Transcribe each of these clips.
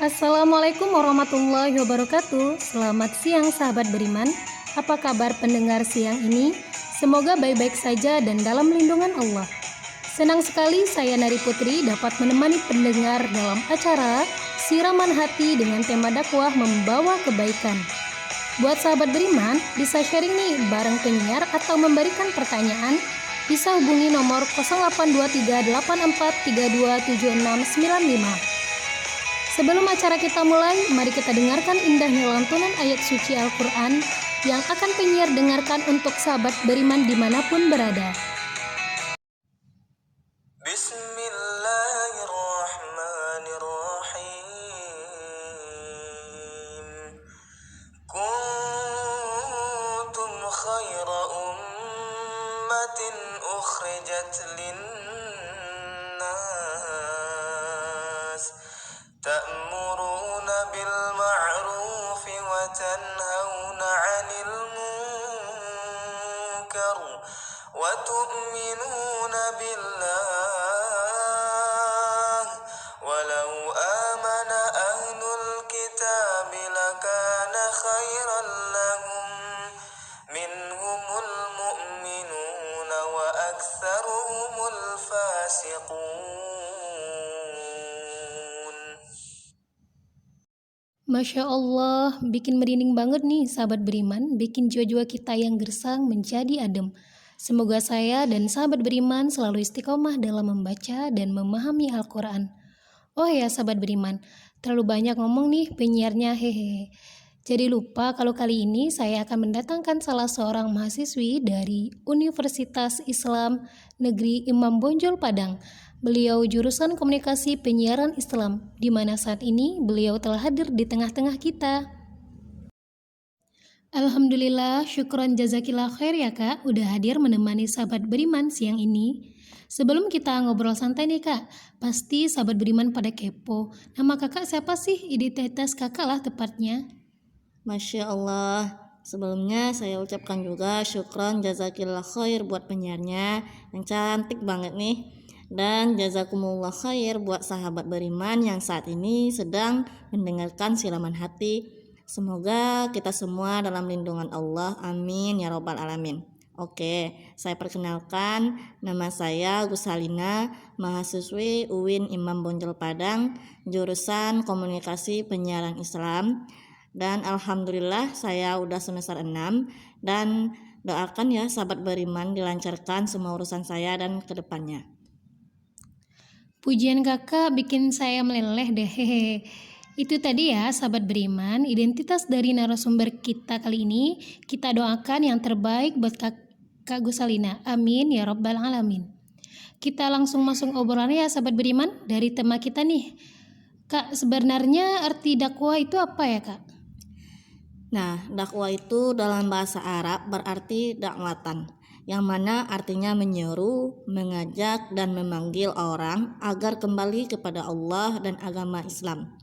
Assalamualaikum warahmatullahi wabarakatuh. Selamat siang sahabat beriman. Apa kabar pendengar siang ini? Semoga baik-baik saja dan dalam lindungan Allah. Senang sekali saya Nari Putri dapat menemani pendengar dalam acara Siraman Hati dengan tema dakwah membawa kebaikan. Buat sahabat beriman, bisa sharing nih bareng penyiar atau memberikan pertanyaan, bisa hubungi nomor 082384327695. Sebelum acara kita mulai, mari kita dengarkan indahnya lantunan ayat suci Al-Quran yang akan penyiar dengarkan untuk sahabat beriman dimanapun berada. Bismillahirrahmanirrahim. Kuntum khaira ummatin ukhrijat linnas ta'muruna bil ma'rufi wa tanhauna 'anil munkar wa tu'minuna billah walau amana ahlul kitab lakana khairan lahum minhumul mu'minuna wa aktsaruhumul fasiqun. Masya Allah, bikin merinding banget nih sahabat beriman, bikin jiwa-jiwa kita yang gersang menjadi adem. Semoga saya dan sahabat beriman selalu istiqomah dalam membaca dan memahami Al-Quran. Oh ya sahabat beriman, terlalu banyak ngomong nih penyiarnya, hehehe. Jadi lupa kalau kali ini saya akan mendatangkan salah seorang mahasiswi dari Universitas Islam Negeri Imam Bonjol Padang. Beliau jurusan komunikasi penyiaran Islam, di mana saat ini beliau telah hadir di tengah-tengah kita. Alhamdulillah, syukron jazakillah khair ya kak, udah hadir menemani sahabat beriman siang ini. Sebelum kita ngobrol santai nih kak, pasti sahabat beriman pada kepo. Nama kakak siapa sih? Identitas kakak lah tepatnya. Masya Allah, sebelumnya saya ucapkan juga syukron jazakillah khair buat penyiarnya yang cantik banget nih. Dan jazakumullah khair buat sahabat beriman yang saat ini sedang mendengarkan Siraman Hati. Semoga kita semua dalam lindungan Allah, amin ya robbal alamin. Oke, saya perkenalkan, nama saya Gusalina, mahasiswi UIN Imam Bonjol Padang, jurusan komunikasi penyiaran Islam. Dan alhamdulillah saya udah semester 6 dan doakan ya sahabat beriman dilancarkan semua urusan saya dan kedepannya. Pujian kakak bikin saya meleleh deh, hehe. Itu tadi ya sahabat beriman, identitas dari narasumber kita kali ini. Kita doakan yang terbaik buat Kak Gusalina, amin ya robbal alamin. Kita langsung masuk obrolannya ya sahabat beriman, dari tema kita nih. Kak, sebenarnya arti dakwah itu apa ya kak? Nah, dakwah itu dalam bahasa Arab berarti dakwatan, yang mana artinya menyeru, mengajak, dan memanggil orang agar kembali kepada Allah dan agama Islam.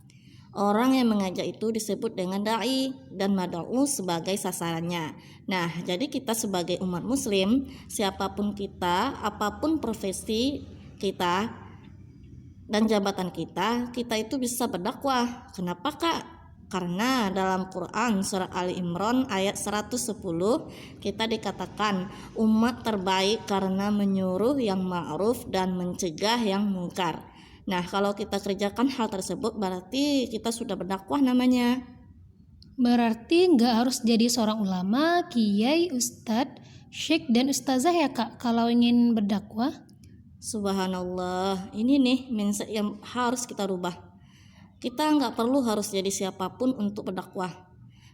Orang yang mengajak itu disebut dengan da'i dan mad'u sebagai sasarannya. Nah, jadi kita sebagai umat muslim, siapapun kita, apapun profesi kita dan jabatan kita itu bisa berdakwah. Kenapa kak? Karena dalam Quran surat Ali Imran ayat 110 kita dikatakan umat terbaik karena menyuruh yang ma'ruf dan mencegah yang mungkar. Nah, kalau kita kerjakan hal tersebut berarti kita sudah berdakwah namanya. Berarti nggak harus jadi seorang ulama, kiai, ustadz, syekh, dan ustazah ya kak kalau ingin berdakwah? Subhanallah, ini nih mindset yang harus kita rubah. Kita nggak perlu harus jadi siapapun untuk berdakwah,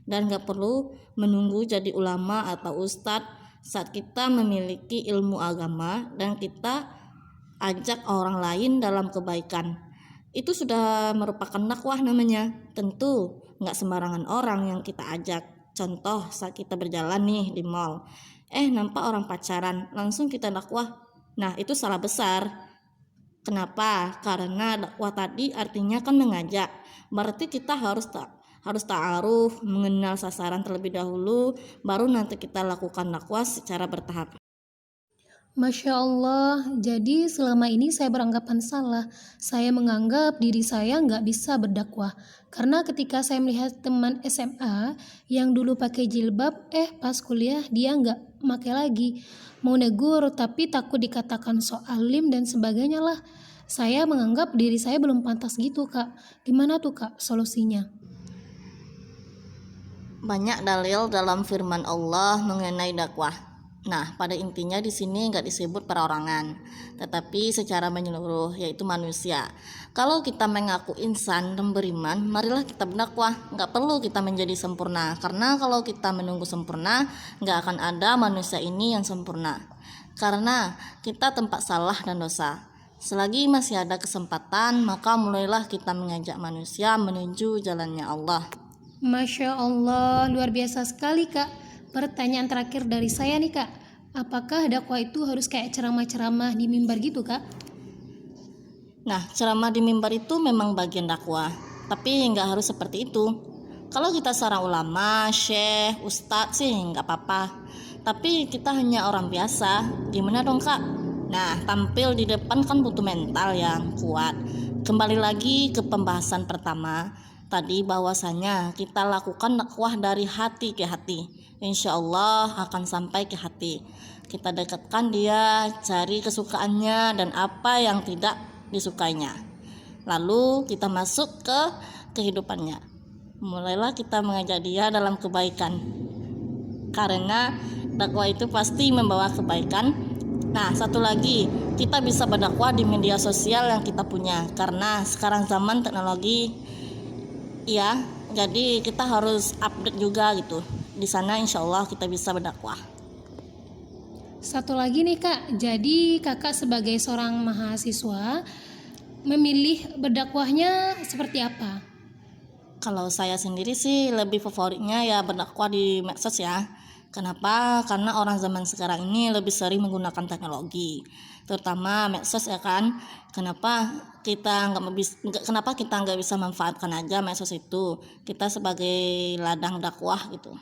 dan nggak perlu menunggu jadi ulama atau ustadz saat kita memiliki ilmu agama dan kita ajak orang lain dalam kebaikan. Itu sudah merupakan dakwah namanya. Tentu nggak sembarangan orang yang kita ajak. Contoh saat kita berjalan nih di mall, nampak orang pacaran, langsung kita dakwah. Nah, itu salah besar. Kenapa? Karena dakwah tadi artinya kan mengajak. Berarti kita harus ta'aruf, mengenal sasaran terlebih dahulu, baru nanti kita lakukan dakwah secara bertahap. Masya Allah, jadi selama ini saya beranggapan salah. Saya menganggap diri saya nggak bisa berdakwah. Karena ketika saya melihat teman SMA yang dulu pakai jilbab, pas kuliah dia nggak pakai lagi. Mau negur tapi takut dikatakan sok alim dan sebagainya lah. Saya menganggap diri saya belum pantas gitu, Kak. Gimana tuh, Kak, solusinya? Banyak dalil dalam firman Allah mengenai dakwah. Nah, pada intinya di sini nggak disebut perorangan, tetapi secara menyeluruh, yaitu manusia. Kalau kita mengaku insan dan beriman, marilah kita berdakwah. Nggak perlu kita menjadi sempurna, karena kalau kita menunggu sempurna, nggak akan ada manusia ini yang sempurna. Karena kita tempat salah dan dosa. Selagi masih ada kesempatan, maka mulailah kita mengajak manusia menuju jalannya Allah. Masya Allah, luar biasa sekali, Kak. Pertanyaan terakhir dari saya nih, Kak. Apakah dakwah itu harus kayak ceramah-ceramah di mimbar gitu, Kak? Nah, ceramah di mimbar itu memang bagian dakwah, tapi nggak harus seperti itu. Kalau kita seorang ulama, syekh, ustadz sih nggak apa-apa. Tapi kita hanya orang biasa, gimana dong Kak? Nah, tampil di depan kan butuh mental yang kuat. Kembali lagi ke pembahasan pertama, tadi bahwasanya kita lakukan dakwah dari hati ke hati. Insya Allah akan sampai ke hati. Kita dekatkan dia, cari kesukaannya dan apa yang tidak disukainya. Lalu kita masuk ke kehidupannya. Mulailah kita mengajak dia dalam kebaikan. Karena dakwah itu pasti membawa kebaikan. Nah, satu lagi, kita bisa berdakwah di media sosial yang kita punya. Karena sekarang zaman teknologi, ya, jadi kita harus update juga gitu. Di sana insya Allah kita bisa berdakwah. Satu lagi nih, Kak. Jadi Kakak sebagai seorang mahasiswa memilih berdakwahnya seperti apa? Kalau saya sendiri sih lebih favoritnya ya berdakwah di medsos ya. Kenapa? Karena orang zaman sekarang ini lebih sering menggunakan teknologi, terutama medsos ya kan. Kenapa kita nggak bisa manfaatkan aja medsos itu? Kita sebagai ladang dakwah gitu.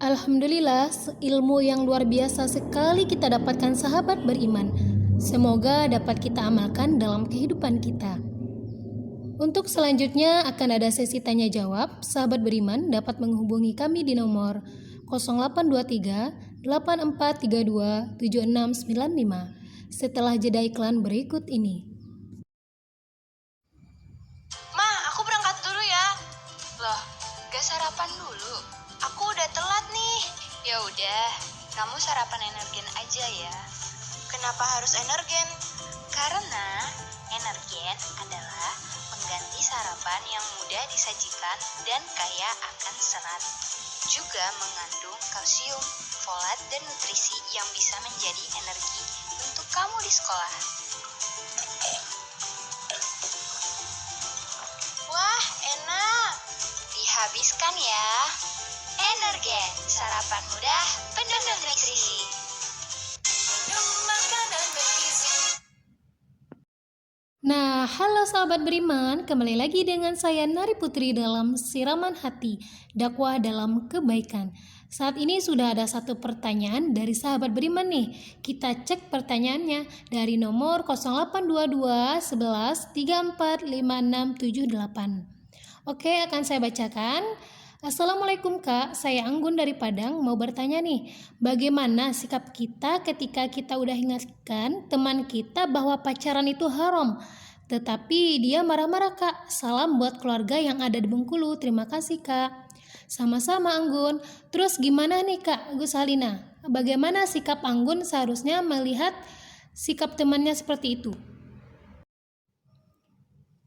Alhamdulillah, ilmu yang luar biasa sekali kita dapatkan sahabat beriman. Semoga dapat kita amalkan dalam kehidupan kita. Untuk selanjutnya akan ada sesi tanya jawab. Sahabat beriman dapat menghubungi kami di nomor 0823 8432 7695 setelah jeda iklan berikut ini. Ma, aku berangkat dulu ya. Loh, gak sarapan dulu? Aku udah telat nih. Ya udah, kamu sarapan Energen aja ya. Kenapa harus Energen? Karena Energen adalah pengganti sarapan yang mudah disajikan dan kaya akan serat. Juga mengandung kalsium, folat, dan nutrisi yang bisa menjadi energi untuk kamu di sekolah. Wah, enak. Dihabiskan ya. Energen, sarapan mudah, penuh nutrisi. Minum makanan bergizi. Nah, halo sahabat beriman, kembali lagi dengan saya Nari Putri dalam Siraman Hati, dakwah dalam kebaikan. Saat ini sudah ada satu pertanyaan dari sahabat beriman nih. Kita cek pertanyaannya dari nomor 0822 11 34 5678. Oke, akan saya bacakan. Assalamualaikum Kak, saya Anggun dari Padang, mau bertanya nih, bagaimana sikap kita ketika kita udah ingatkan teman kita bahwa pacaran itu haram, tetapi dia marah-marah Kak. Salam buat keluarga yang ada di Bengkulu, terima kasih Kak. Sama-sama Anggun. Terus gimana nih Kak Gus Halina? Bagaimana sikap Anggun seharusnya melihat sikap temannya seperti itu?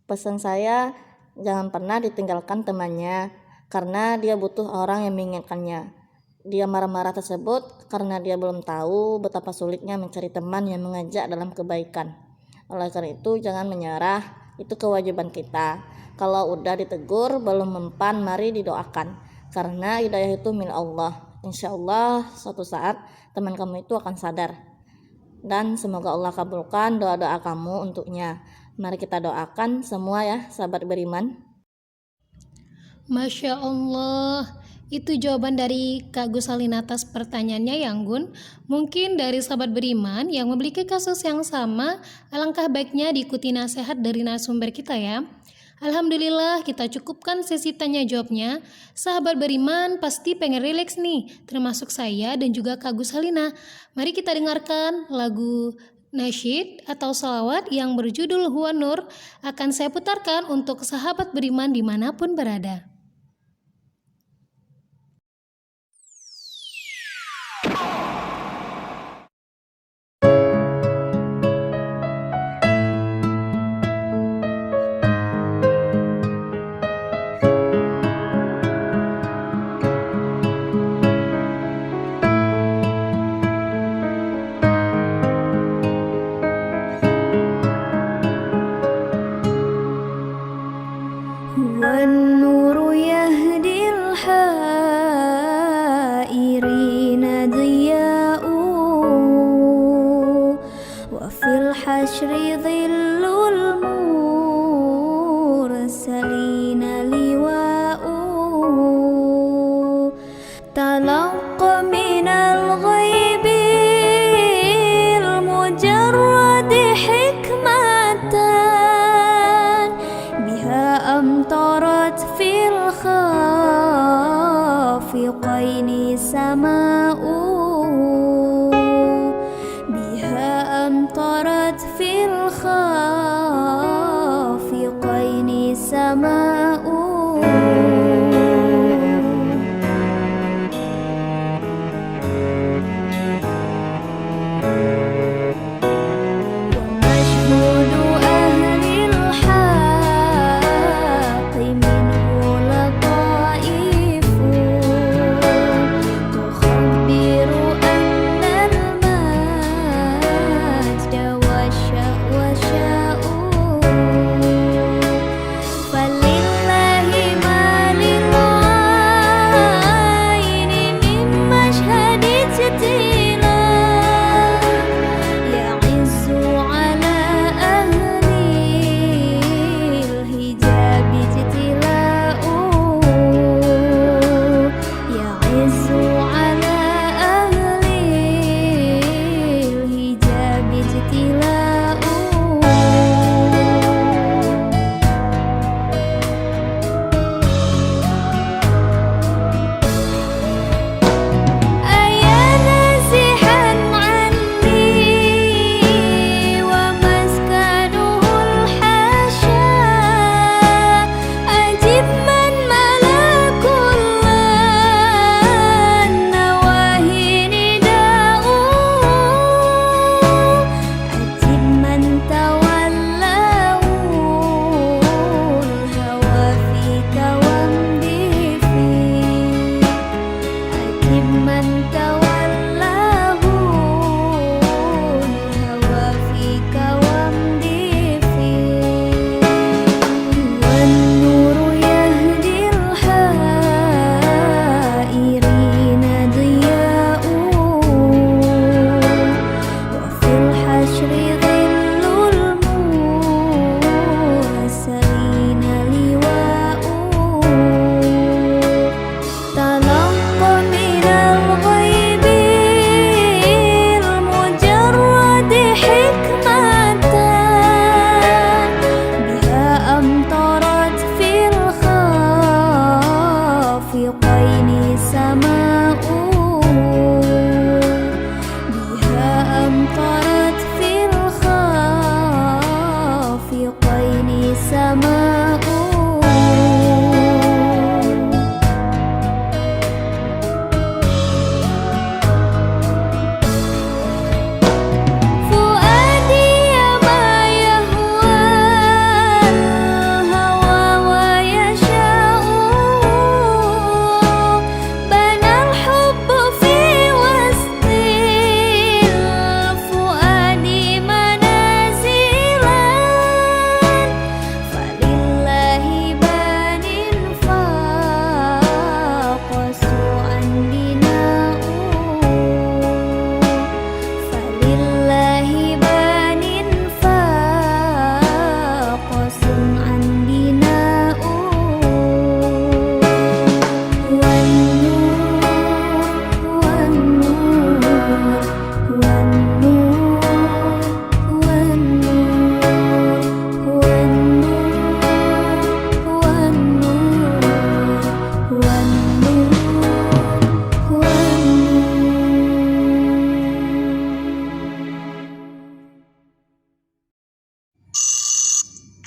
Pesan saya, jangan pernah ditinggalkan temannya karena dia butuh orang yang mengingatkannya. Dia marah-marah tersebut karena dia belum tahu betapa sulitnya mencari teman yang mengajak dalam kebaikan. Oleh karena itu jangan menyerah, itu kewajiban kita. Kalau udah ditegur belum mempan, mari didoakan. Karena hidayah itu milik Allah. Insya Allah suatu saat teman kamu itu akan sadar. Dan semoga Allah kabulkan doa-doa kamu untuknya. Mari kita doakan semua ya sahabat beriman. Masya Allah, Itu jawaban dari Kak Gusalina atas pertanyaannya ya Anggun. Mungkin dari sahabat beriman yang memiliki kasus yang sama, alangkah baiknya diikuti nasihat dari narasumber kita ya. Alhamdulillah kita cukupkan sesi tanya jawabnya. Sahabat beriman pasti pengen rileks nih, termasuk saya dan juga Kak Gusalina. Mari kita dengarkan lagu nasyid atau salawat yang berjudul Huwa Nur akan saya putarkan untuk sahabat beriman dimanapun berada. والنور يهدي الحائرين ضياء وفي الحشر ظل المرسلين لواء تلقى من الغيب المجرد حكمة بها أمطرت في الخافقين سماء بها أمطرت في الخافقين سماء ومشهود أهل الحق منه لطائف تخبر أن المجد والشأن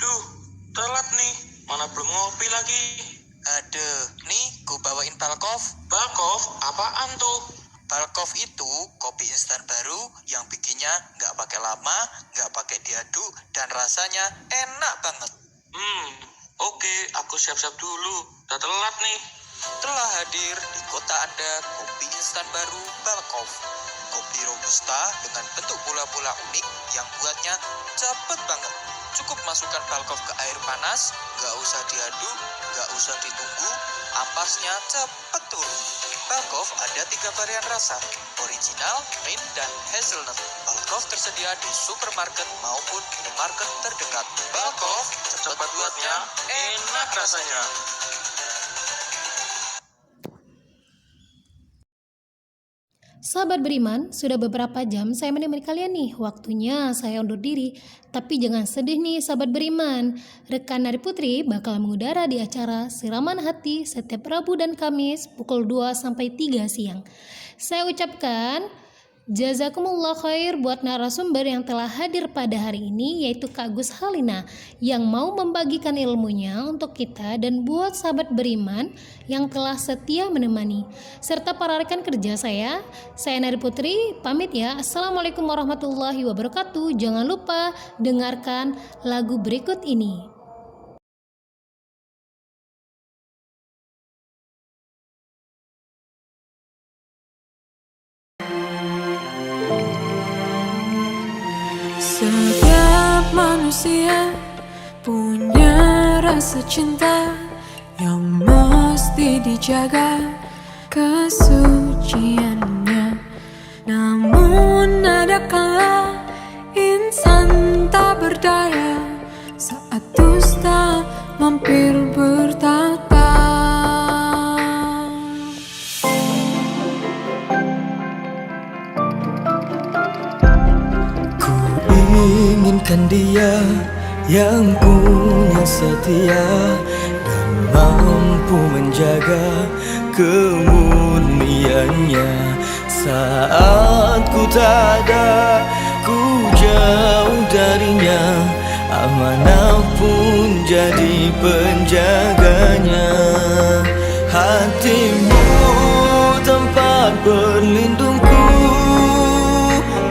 Duh, telat nih. Mana belum ngopi lagi. Aduh, nih gue bawain Balkov. Balkov? Apaan tuh? Balkov itu kopi instan baru yang bikinnya nggak pakai lama, nggak pakai diaduk, dan rasanya enak banget. Oke, aku siap-siap dulu. Udah telat nih. Telah hadir di kota Anda kopi instan baru Balkov. Kopi robusta dengan bentuk bola-bola unik yang buatnya cepet banget. Cukup masukkan Balkov ke air panas, nggak usah diaduk, nggak usah ditunggu, ampasnya cepet turun. Balkov ada 3 varian rasa, original, mint, dan hazelnut. Balkov tersedia di supermarket maupun minimarket terdekat. Balkov, cepat buatnya, enak rasanya. Sahabat beriman, sudah beberapa jam saya menemani kalian nih. Waktunya saya undur diri. Tapi jangan sedih nih sahabat beriman. Rekan Nari Putri bakal mengudara di acara Siraman Hati setiap Rabu dan Kamis pukul 2 sampai 3 siang. Saya ucapkan jazakumullah khair buat narasumber yang telah hadir pada hari ini, yaitu Kak Gus Halina yang mau membagikan ilmunya untuk kita, dan buat sahabat beriman yang telah setia menemani, serta para rekan kerja saya Nari Putri pamit ya. Assalamualaikum warahmatullahi wabarakatuh. Jangan lupa dengarkan lagu berikut ini. Setiap manusia punya rasa cinta yang mesti dijaga kesuciannya. Namun ada kala insan tak berdaya saat dusta mampir bertata. Inginkan dia yang punya setia dan mampu menjaga kemurniannya. Saat ku tak ada, ku jauh darinya, amanah pun jadi penjaganya. Hatimu tempat berlindungku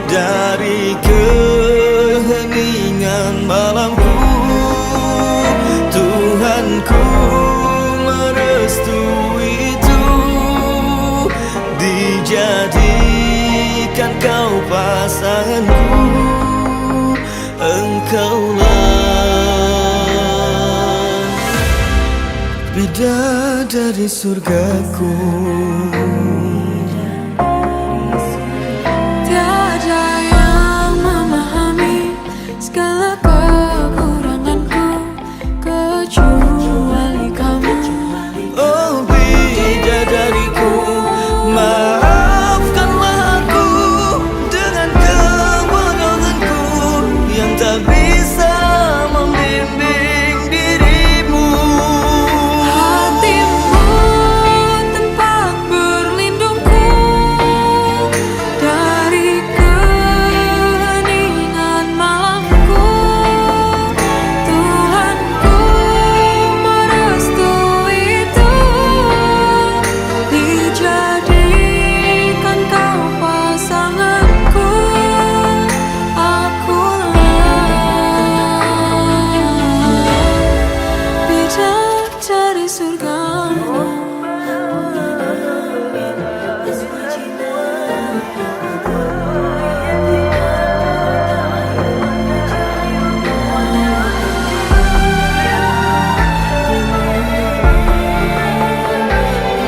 dari keheningan malamku. Tuhanku merestui itu, dijadikan kau pasanganku. Engkaulah bidadari surgaku.